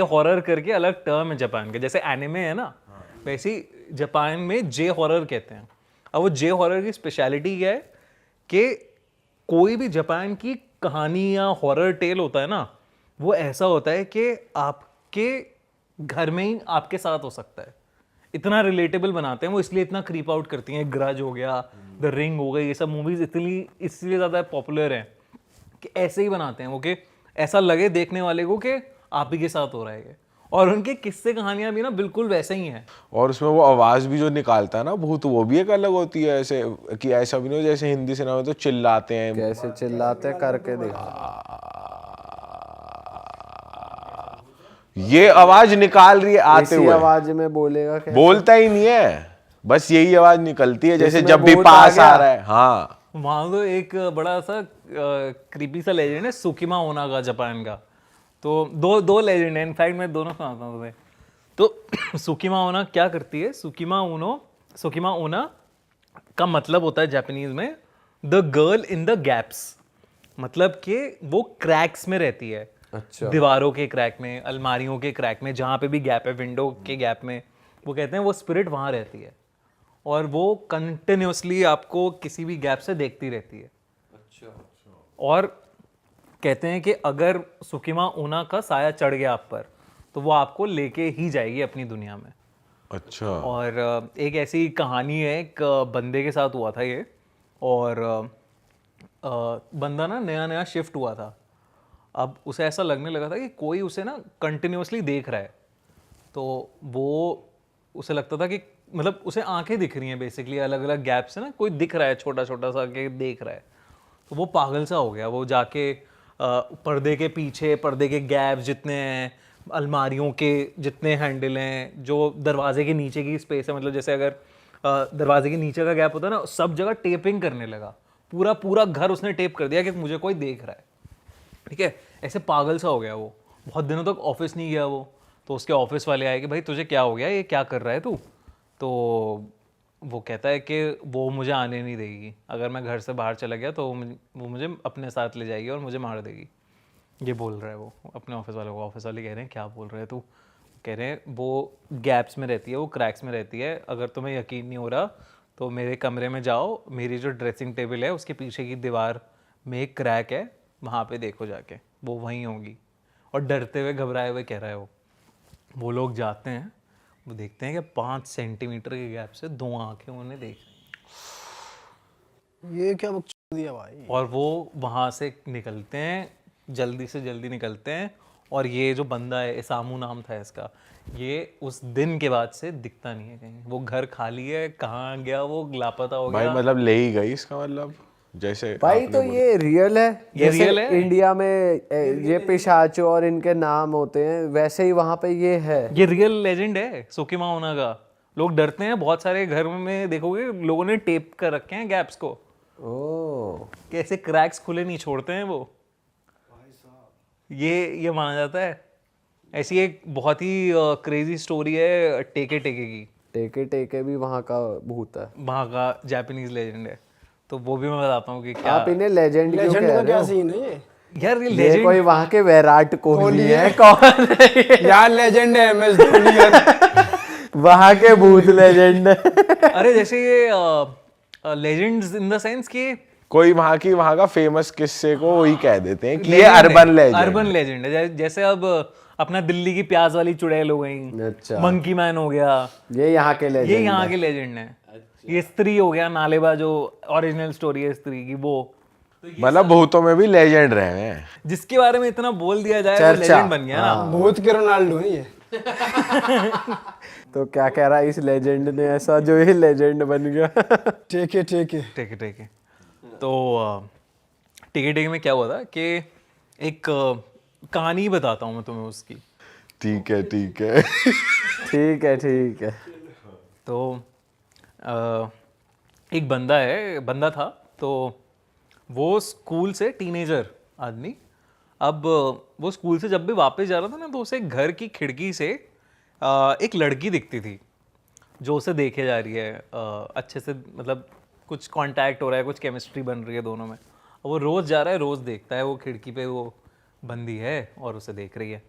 Horror करके अलग term है जापान का, जैसे एनिमे है ना, वैसे ही जापान में जे हॉरर कहते हैं। अब वो जे हॉरर की स्पेशलिटी क्या है कि कोई भी जापान की कहानी या हॉरर टेल होता है ना, वो ऐसा होता है कि आपके घर में ही आपके साथ हो सकता है। इतना रिलेटेबल बनाते हैं वो, इसलिए इतना क्रीप आउट करती हैं। ग्रज हो गया, द रिंग हो गई, ये सब मूवीज इतनी इसलिए ज़्यादा पॉपुलर हैं कि ऐसे ही बनाते हैं वो कि ऐसा लगे देखने वाले को कि आप ही के साथ हो रहा है ये। और उनके किस्से कहानियां भी ना बिल्कुल वैसे ही हैं। और उसमें वो आवाज भी जो निकालता है ना भूत, वो भी एक अलग होती है, ऐसे कि ऐसा भी नहीं हो जैसे हिंदी सिनेमा में तो चिल्लाते हैं। कैसे चिल्लाते करके दिखा। ये आवाज निकाल रही है आते इसी हुए, आवाज में बोलेगा कैसे? बोलता ही नहीं है, बस यही आवाज निकलती है जैसे इसमें जब भी भूत पास आ आ रहा है। हाँ, वहाँ तो एक बड़ा सा क्रीपी सा लेजेंड है सुकिमा ओना का, जापान का। तो दो लेजेंड है, इनफैक्ट मैं दोनों सुनाता हूँ तुम्हें। तो सुकिमा ओना क्या करती है, सुकिमा ओना का मतलब होता है जापानीज में the girl in the gaps. मतलब कि वो क्रैक्स में रहती है। अच्छा। दीवारों के क्रैक में, अलमारियों के क्रैक में, जहाँ पे भी गैप है, विंडो के गैप में, वो कहते हैं वो स्पिरिट वहाँ रहती है और वो कंटिन्यूसली आपको किसी भी गैप से देखती रहती है। अच्छा। और कहते हैं कि अगर सुकिमा ओना का साया चढ़ गया आप पर तो वो आपको लेके ही जाएगी अपनी दुनिया में। अच्छा। और एक ऐसी कहानी है, एक बंदे के साथ हुआ था ये। और बंदा ना नया नया शिफ्ट हुआ था। अब उसे ऐसा लगने लगा था कि कोई उसे ना कंटिन्यूसली देख रहा है। तो वो उसे लगता था कि मतलब उसे आंखें दिख रही हैं बेसिकली अलग अलग गैप से ना, कोई दिख रहा है छोटा छोटा सा कि देख रहा है। तो वो पागल सा हो गया। वो जाके पर्दे के पीछे, पर्दे के गैप जितने हैं, अलमारियों के जितने हैंडल हैं, जो दरवाजे के नीचे की स्पेस है, मतलब जैसे अगर दरवाजे के नीचे का गैप होता है ना, सब जगह टेपिंग करने लगा। पूरा पूरा घर उसने टेप कर दिया कि मुझे कोई देख रहा है। ठीक है, ऐसे पागल सा हो गया वो। बहुत दिनों तक ऑफिस नहीं गया वो। तो उसके ऑफिस वाले आए कि भाई तुझे क्या हो गया, ये क्या कर रहा है तू। तो वो कहता है कि वो मुझे आने नहीं देगी, अगर मैं घर से बाहर चला गया तो वो मुझे अपने साथ ले जाएगी और मुझे मार देगी। ये बोल रहा है वो अपने ऑफिस वाले को। ऑफिस वाले कह रहे हैं क्या बोल रहे हैं तू। कह रहे हैं वो गैप्स में रहती है, वो क्रैक्स में रहती है, अगर तुम्हें यकीन नहीं हो रहा तो मेरे कमरे में जाओ, मेरी जो ड्रेसिंग टेबल है उसके पीछे की दीवार में एक क्रैक है, वहाँ पे देखो जाके, वो वहीं होगी। और डरते हुए घबराए हुए कह रहा है वो लोग जाते हैं, वो देखते हैं कि 5 सेंटीमीटर के गैप से 2 आंखें उन्हें देख रही। ये क्या बकचोदी दिया भाई। और वो वहाँ से निकलते हैं, जल्दी से जल्दी निकलते हैं। और ये जो बंदा है, इसामू नाम था इसका, ये उस दिन के बाद से दिखता नहीं है कहीं। वो घर खाली है, कहाँ गया वो, लापता हो भाई गया। मतलब ले ही गई इसका मतलब, जैसे भाई आपने तो बोला। ये रियल है, ये जैसे रियल है। इंडिया में ये पिशाच और इनके नाम होते हैं, वैसे ही वहां पे ये है। ये रियल लेजेंड है सुकिमा ओना का। लोग डरते हैं, बहुत सारे घर में देखोगे लोगों ने टेप कर रखे हैं गैप्स को, ओ, कैसे क्रैक्स खुले नहीं छोड़ते हैं वो। ये माना जाता है। ऐसी एक बहुत ही क्रेजी स्टोरी है टेके टेके की। टेके टेके भी वहां का भूत है। वहाँ का जापानीज लेजेंड है, तो वो भी मैं बताता हूँ कि क्या। आप इन्हें लेजेंड क्यों लेजेंड कह का रहे क्या हो? सीन है ये? यार ये ये लेजेंड कोई वहां के विराट कोहली कोहली है है। कौन है? यार लेजेंड है MS धोनी यार। वहां के भूत लेजेंड है। अरे जैसे ये लेजेंड्स इन द सेंस कि कोई वहाँ का फेमस किस्से को वही कह देते हैं कि ये अर्बन लेजेंड। अर्बन लेजेंड है। जैसे अब अपना दिल्ली की प्याज वाली चुड़ैल हो गई, अच्छा। मंकी मैन हो गया, ये यहाँ के ये लेजेंड यहाँ है। के लेजेंड है। ये स्त्री हो गया, नालेबा जो ओरिजिनल स्टोरी है स्त्री की, वो मतलब भूतों में भी लेजेंड रहे हैं। जिसके बारे में इतना बोल दिया जाए वो चर्चा। लेजेंड बन गया ना। भूत के रोनाल्डो है ये। तो क्या कह रहा है इस लेजेंड ने ऐसा जो ये लेजेंड बन गया? ठीक है ठीक है। ठीक है। तो टिके में क्या हुआ था कि एक कहानी बताता हूँ मैं तुम्हें उसकी। ठीक है ठीक है। ठीक है ठीक है। तो एक बंदा था, तो वो स्कूल से टीनेजर आदमी, अब वो स्कूल से जब भी वापस जा रहा था ना, तो उसे घर की खिड़की से एक लड़की दिखती थी जो उसे देखे जा रही है अच्छे से, मतलब कुछ कांटेक्ट हो रहा है, कुछ केमिस्ट्री बन रही है दोनों में। और वो रोज़ जा रहा है, रोज़ देखता है, वो खिड़की पे वो बंदी है और उसे देख रही है।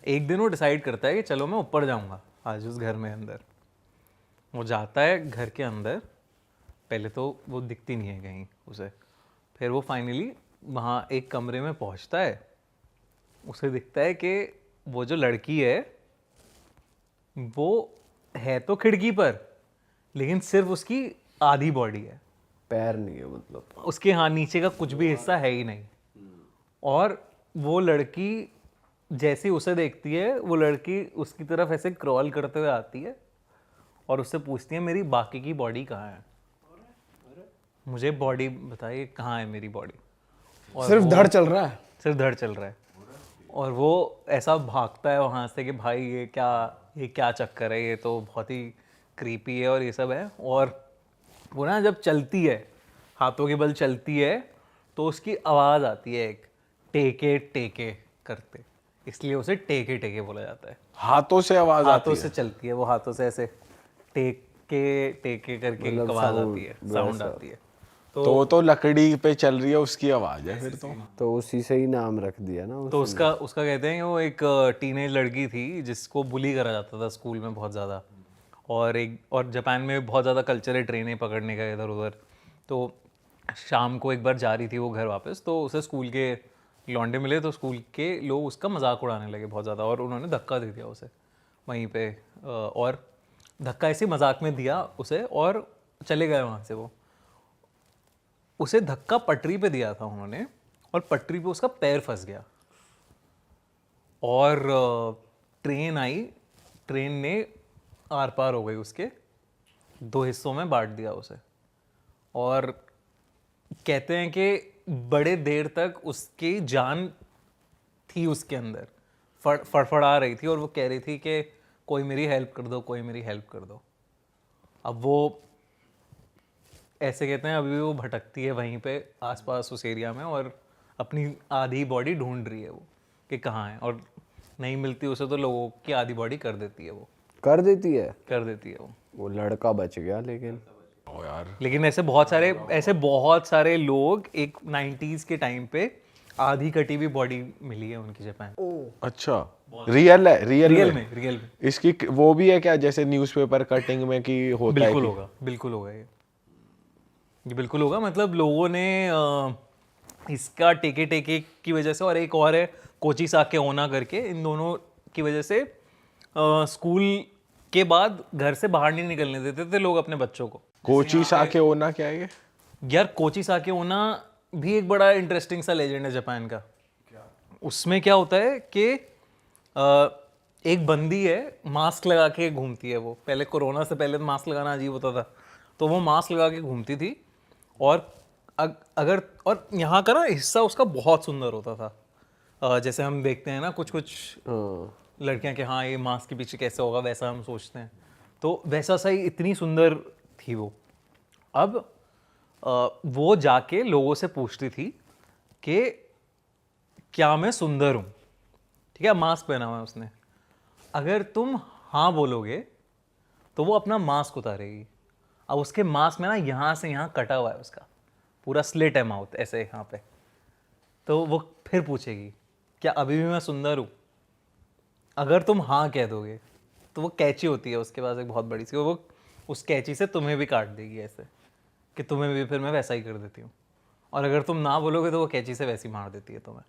एक दिन वो डिसाइड करता है कि चलो मैं ऊपर जाऊंगा आज उस घर में अंदर। वो जाता है घर के अंदर, पहले तो वो दिखती नहीं है कहीं उसे, फिर वो फाइनली वहाँ एक कमरे में पहुँचता है, उसे दिखता है कि वो जो लड़की है वो है तो खिड़की पर, लेकिन सिर्फ उसकी आधी बॉडी है, पैर नहीं है मतलब। उसके हाँ नीचे का कुछ भी हिस्सा है ही नहीं। और वो लड़की जैसे उसे देखती है, वो लड़की उसकी तरफ ऐसे क्रॉल करते हुए आती है और उससे पूछती है मेरी बाकी की बॉडी कहाँ है, मुझे बॉडी बताइए कहाँ है मेरी बॉडी। सिर्फ धड़ चल रहा है। सिर्फ धड़ चल रहा है। और वो ऐसा भागता है वहाँ से कि भाई ये क्या चक्कर है, ये तो बहुत ही क्रीपी है और ये सब है। और वो ना जब चलती है, हाथों के बल चलती है, तो उसकी आवाज़ आती है एक टेके टेके करते, इसलिए उसे टेके टेके बोला जाता है। हाथों से आवाज आती हाथों से चलती है वो, हाथों से ऐसे टेके टेके करके एक आवाज़ आती है, साउंड आती है। तो वो तो लकड़ी पे चल रही है उसकी आवाज है फिर तो उसी से ही नाम रख दिया ना तो उसका कहते हैं कि वो एक टीनेज लड़की थी जिसको बुली करा जाता था स्कूल में बहुत ज़्यादा, और जापान में बहुत ज़्यादा कल्चर है ट्रेनें पकड़ने का इधर उधर। तो शाम को एक बार जा रही थी वो घर वापस, तो उसे स्कूल के लौंडे मिले, तो स्कूल के लोग उसका मजाक उड़ाने लगे बहुत ज़्यादा, और उन्होंने धक्का दे दिया उसे वहीं पे, और धक्का ऐसे मजाक में दिया उसे और चले गए वहाँ से। वो उसे धक्का पटरी पे दिया था उन्होंने, और पटरी पे उसका पैर फंस गया, और ट्रेन आई, ट्रेन ने आर पार हो गई उसके, 2 हिस्सों में बांट दिया उसे। और कहते हैं कि बड़े देर तक उसकी जान थी उसके अंदर, फड़फड़ा रही थी, और वो कह रही थी कि कोई मेरी हेल्प कर दो, कोई मेरी हेल्प कर दो। अब वो ऐसे कहते हैं अभी भी वो भटकती है वहीं पे आसपास उस एरिया में, और अपनी आधी बॉडी ढूंढ रही है वो कि कहाँ है, और नहीं मिलती उसे तो लोगों की आधी बॉडी कर देती है वो, कर देती है। कर देती है वो लड़का बच गया लेकिन। ओ यार, लेकिन ऐसे बहुत सारे लोग एक 90s के टाइम पे आधी कटी हुई बॉडी मिली है उनकी जापान। अच्छा, रियल है, रियल में इसकी वो भी है क्या, जैसे न्यूज़पेपर कटिंग में कि होता है बिल्कुल होगा, बिल्कुल होगा, ये बिल्कुल होगा। मतलब लोगों ने इसका टेके टेके की वजह से, और एक और है कोची साके ओना करके, इन दोनों की वजह से स्कूल के बाद घर से बाहर नहीं निकलने देते थे लोग अपने बच्चों को। कोची साके ओना क्या है ये? यार कोची साके ओना भी एक बड़ा इंटरेस्टिंग सा लेजेंड है जापान का। उसमें क्या होता है कि एक बंदी है, मास्क लगा के घूमती है। वो पहले कोरोना से पहले मास्क लगाना अजीब होता था, तो वो मास्क लगा के घूमती थी, और अगर और यहाँ का ना हिस्सा उसका बहुत सुंदर होता था। जैसे हम देखते हैं ना कुछ लड़कियां कि हाँ ये मास्क के पीछे कैसे होगा, वैसा हम सोचते हैं, तो वैसा सही इतनी सुंदर थी वो। अब वो जाके लोगों से पूछती थी कि क्या मैं सुंदर हूँ, ठीक है, मास्क पहना हुआ है उसने। अगर तुम हाँ बोलोगे तो वो अपना मास्क उतारेगी। अब उसके मास्क में ना यहाँ से यहाँ कटा हुआ है, उसका पूरा स्लिट है माउथ ऐसे यहाँ पे। तो वो फिर पूछेगी क्या अभी भी मैं सुंदर हूँ। अगर तुम हाँ कह दोगे तो वो कैंची होती है उसके पास एक बहुत बड़ी सी, वो उस कैंची से तुम्हें भी काट देगी ऐसे कि तुम्हें भी फिर मैं वैसा ही कर देती हूँ। और अगर तुम ना बोलोगे तो वो कैंची से वैसी मार देती है तुम्हें।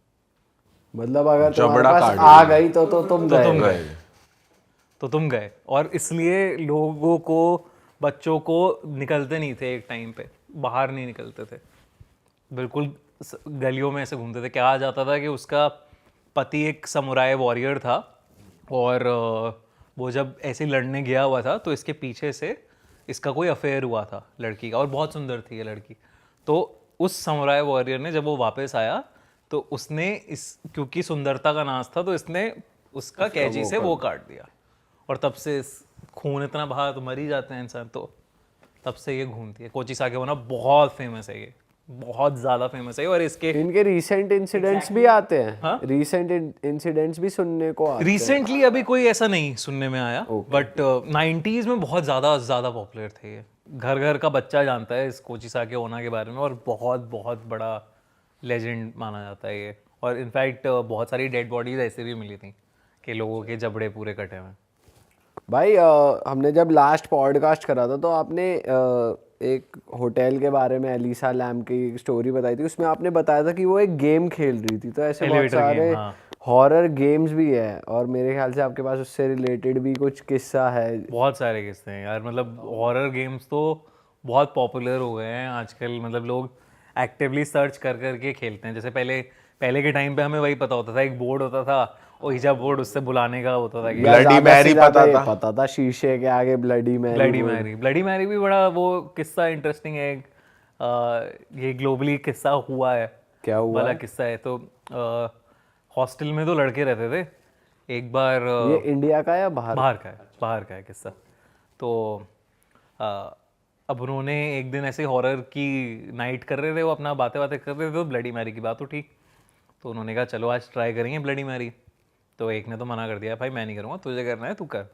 मतलब अगर तुम्हारे जबड़ा पास काट आ गई तो तुम गए। तो तुम गए। और इसलिए लोगों को, बच्चों को निकलते नहीं थे एक टाइम पे, बाहर नहीं निकलते थे, बिल्कुल गलियों में ऐसे घूमते थे। क्या आ जाता था कि उसका पति एक समुराई वॉरियर था, और वो जब ऐसे लड़ने गया हुआ था तो इसके पीछे से इसका कोई अफेयर हुआ था लड़की का, और बहुत सुंदर थी ये लड़की। तो उस समुराई वॉरियर ने जब वो वापस आया तो उसने क्योंकि सुंदरता का नाच था तो इसने उसका कैंची से वो काट दिया, और तब से खून इतना बहा तो मर ही जाते हैं इंसान। तो तब से ये घूमती है। कोची साके ओना बहुत फेमस है, ये बहुत ज़्यादा फेमस है। और इसके इनके रीसेंट इंसिडेंट्स भी आते हैं। रीसेंट इंसिडेंट्स भी सुनने को आते हैं। रिसेंटली अभी कोई ऐसा नहीं सुनने में आया, बट 90s में बहुत ज़्यादा पॉपुलर थे ये। घर घर का बच्चा जानता है इस कोची साके ओना के बारे में, और बहुत बड़ा लेजेंड माना जाता है ये। और इनफैक्ट बहुत सारी डेड बॉडीज ऐसे भी मिली थी कि लोगों के जबड़े पूरे कटे हुए हैं। भाई हमने जब लास्ट पॉडकास्ट करा था तो आपने एक होटल के बारे में एलिसा लैम की एक स्टोरी बताई थी, उसमें आपने बताया था कि वो एक गेम खेल रही थी। तो ऐसे बहुत Elevator सारे game, हाँ। हॉरर गेम्स भी है और मेरे ख्याल से आपके पास उससे रिलेटेड भी कुछ किस्सा है। बहुत सारे किस्से हैं यार, मतलब हॉरर गेम्स तो बहुत पॉपुलर हो गए हैं आजकल। मतलब लोग एक्टिवली सर्च कर करके खेलते हैं। जैसे पहले के टाइम पे हमें वही पता होता था, एक बोर्ड होता था, ओहिजा बोर्ड, उससे बुलाने का होता था कि या Bloody ज़्यादा से Mary ज़्यादा पता ये था। पता था शीशे के आगे ब्लडी मैरी। ब्लडी मैरी भी बड़ा वो किस्सा इंटरेस्टिंग है। ये ग्लोबली किस्सा हुआ है, क्या हुआ वाला है? किस्सा है। तो हॉस्टल में 2 लड़के रहते थे। एक बार ये इंडिया का या बाहर? बाहर का है किस्सा। तो अब उन्होंने एक दिन ऐसे हॉरर की नाइट कर रहे थे, वो अपना बातें कर रहे थे, तो ब्लडी मैरी की बात उठी। तो उन्होंने कहा चलो आज ट्राई करेंगे ब्लडी मैरी। तो एक ने तो मना कर दिया, भाई मैं नहीं करूँगा, तुझे करना है तू कर।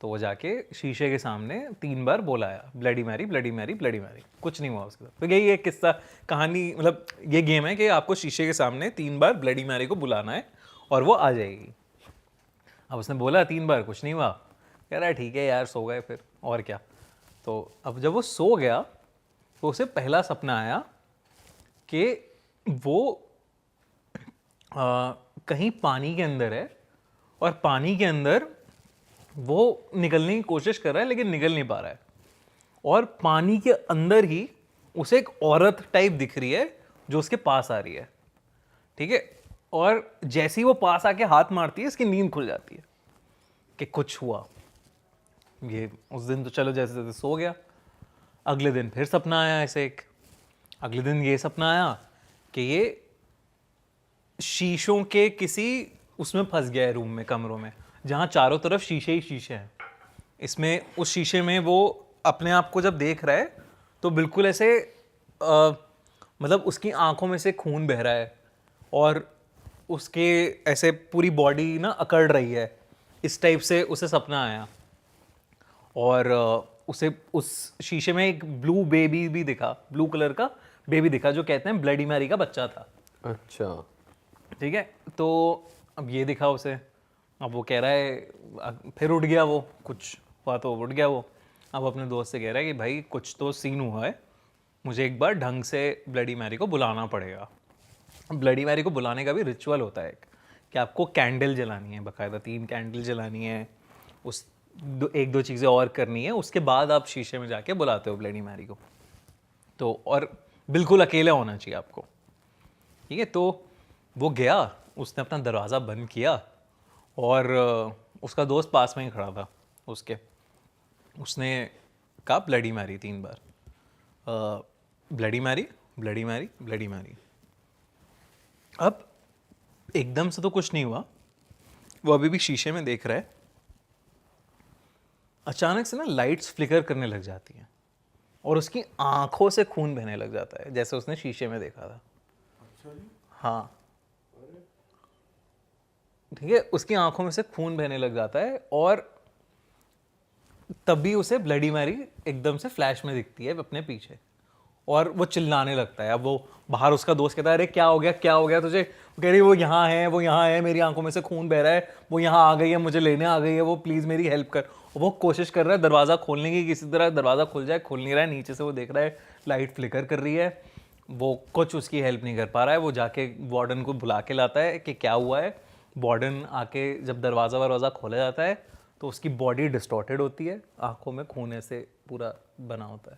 तो वो जाके शीशे के सामने 3 बार बोलाया bloody Mary bloody Mary bloody Mary, कुछ नहीं हुआ उसके साथ। तो यही एक किस्सा कहानी, मतलब ये गेम है कि आपको शीशे के सामने 3 बार ब्लडी मैरी को बुलाना है और वो आ जाएगी। अब उसने बोला 3 बार, कुछ नहीं हुआ, कह रहा है ठीक है यार, सो गए फिर और क्या। तो अब जब वो सो गया तो उसे पहला सपना आया कि वो कहीं पानी के अंदर है और पानी के अंदर वो निकलने की कोशिश कर रहा है लेकिन निकल नहीं पा रहा है। और पानी के अंदर ही उसे एक औरत टाइप दिख रही है जो उसके पास आ रही है, ठीक है। और जैसे ही वो पास आके हाथ मारती है, इसकी नींद खुल जाती है कि कुछ हुआ। ये उस दिन तो चलो जैसे जैसे सो गया। अगले दिन फिर सपना आया ऐसे एक। अगले दिन ये सपना आया कि ये शीशों के किसी उसमें फंस गया है, रूम में, कमरों में, जहाँ चारों तरफ शीशे ही शीशे हैं। इसमें उस शीशे में वो अपने आप को जब देख रहा है तो बिल्कुल ऐसे मतलब उसकी आंखों में से खून बह रहा है और उसके ऐसे पूरी बॉडी ना अकड़ रही है, इस टाइप से उसे सपना आया। और उसे उस शीशे में एक ब्लू बेबी भी दिखा, ब्लू कलर का बेबी दिखा, जो कहते हैं ब्लडी मैरी का बच्चा था। अच्छा, ठीक है। तो अब ये दिखा उसे, अब वो कह रहा है, फिर उठ गया वो, कुछ हुआ तो उठ गया वो। अब अपने दोस्त से कह रहा है कि भाई कुछ तो सीन हुआ है, मुझे एक बार ढंग से ब्लडी मैरी को बुलाना पड़ेगा। ब्लडी मैरी को बुलाने का भी रिचुअल होता है कि आपको कैंडल जलानी है, बाकायदा 3 कैंडल जलानी है, उस 1-2 चीज़ें और करनी है, उसके बाद आप शीशे में जाके बुलाते हो ब्लडी मैरी को। तो और बिल्कुल अकेला होना चाहिए आपको, ठीक है। तो वो गया, उसने अपना दरवाज़ा बंद किया और उसका दोस्त पास में ही खड़ा था उसके। उसने कहा ब्लडी मैरी 3 बार, bloody Mary bloody Mary bloody Mary. अब एकदम से तो कुछ नहीं हुआ, वो अभी भी शीशे में देख रहा है। अचानक से ना लाइट्स फ्लिकर करने लग जाती हैं और उसकी आंखों से खून बहने लग जाता है, जैसे उसने शीशे में देखा था। हाँ, ठीक है, उसकी आंखों में से खून बहने लग जाता है और तभी उसे ब्लडी मैरी एकदम से फ्लैश में दिखती है अपने पीछे और वो चिल्लाने लगता है। अब वो बाहर, उसका दोस्त कहता है अरे क्या हो गया तुझे? वो कह रही वो यहाँ है, मेरी आंखों में से खून बह रहा है, वो यहाँ आ गई है, मुझे लेने आ गई है, वो प्लीज़ मेरी हेल्प कर। वो कोशिश कर रहा है दरवाज़ा खोलने की, किसी तरह दरवाज़ा खुल जाए, खुल नहीं रहा है। नीचे से वो देख रहा है लाइट फ्लिकर कर रही है, वो कुछ उसकी हेल्प नहीं कर पा रहा है। वो जाके वार्डन को बुला के लाता है कि क्या हुआ है। वार्डन आके जब दरवाज़ा खोला जाता है तो उसकी बॉडी डिस्टॉर्टेड होती है, आंखों में खून ऐसे पूरा बना होता है।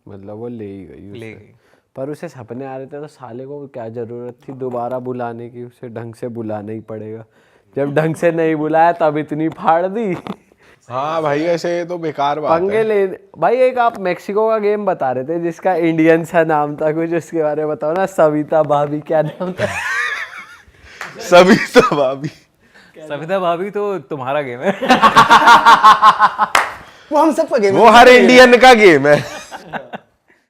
मतलब वो ले ही गई ले उसे। गई। पर उसे सपने आ रहे थे तो साले को क्या ज़रूरत थी दोबारा बुलाने की? उसे ढंग से बुलाना ही पड़ेगा। जब ढंग से नहीं बुलाया तब इतनी फाड़ दी। हाँ भाई, ऐसे तो बेकार बात पंगे है। ले भाई। एक आप मेक्सिको का गेम बता रहे थे जिसका इंडियन सा नाम था कुछ, उसके बारे में बताओ ना। सविता भाभी, क्या नाम था? सविता भाभी। सविता भाभी तो तुम्हारा गेम है। वो हम सब का गेम वो हर इंडियन का गेम है।